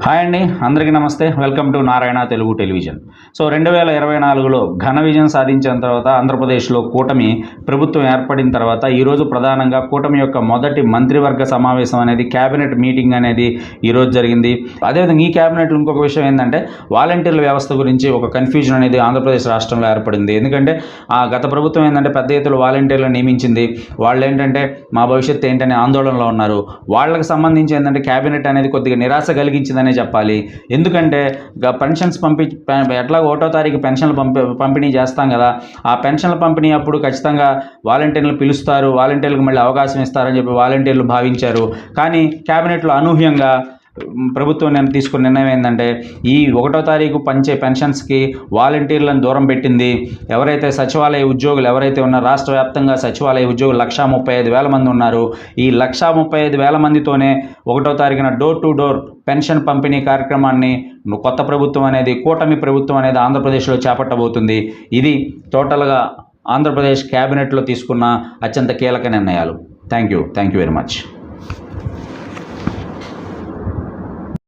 Hi అండి, అందరికీ నమస్తే. Welcome to Narayana Telugu television. 2024లో ఘన విజయం సాధించిన తర్వాత ఆంధ్రప్రదేశ్లో కూటమి ప్రభుత్వం ఏర్పడిన తర్వాత ఈరోజు ప్రధానంగా కూటమి యొక్క మొదటి మంత్రివర్గ సమావేశం అనేది క్యాబినెట్ మీటింగ్ అనేది ఈరోజు జరిగింది. అదేవిధంగా ఈ క్యాబినెట్లో ఇంకొక విషయం ఏంటంటే వాలంటీర్ల వ్యవస్థ గురించి ఒక కన్ఫ్యూజన్ అనేది ఆంధ్రప్రదేశ్ రాష్ట్రంలో ఏర్పడింది. ఎందుకంటే గత ప్రభుత్వం ఏంటంటే పెద్ద ఎత్తున వాలంటీర్లను నియమించింది. వాళ్ళు ఏంటంటే మా భవిష్యత్తు ఏంటనే ఆందోళనలో ఉన్నారు. వాళ్ళకి సంబంధించి ఏంటంటే క్యాబినెట్ అనేది కొద్దిగా నిరాశ కలిగించిందని చెప్పాలి. ఎందుకంటే పెన్షన్స్ ఎట్లా 1వ తారీఖు పెన్షన్లు పంపిణీ చేస్తాం కదా, ఆ పెన్షన్ల పంపిణీ అప్పుడు ఖచ్చితంగా వాలంటీర్లు పిలుస్తారు, వాలంటీర్లకు మళ్ళీ అవకాశం ఇస్తారని చెప్పి వాలంటీర్లు భావించారు. కానీ క్యాబినెట్లో అనూహ్యంగా ప్రభుత్వం నేను తీసుకున్న నిర్ణయం ఏంటంటే ఈ 1వ తారీఖు పంచే పెన్షన్స్కి వాలంటీర్లను దూరం పెట్టింది. ఎవరైతే సచివాలయ ఉద్యోగులు ఎవరైతే ఉన్నారో రాష్ట్ర వ్యాప్తంగా సచివాలయ ఉద్యోగులు 135,000 మంది ఉన్నారు. ఈ 135,000 మందితోనే 1వ తారీఖున డోర్ టు డోర్ పెన్షన్ పంపిణీ కార్యక్రమాన్ని కొత్త ప్రభుత్వం అనేది కూటమి ప్రభుత్వం అనేది ఆంధ్రప్రదేశ్లో చేపట్టబోతుంది. ఇది టోటల్గా ఆంధ్రప్రదేశ్ క్యాబినెట్లో తీసుకున్న అత్యంత కీలక నిర్ణయాలు. Thank you very much.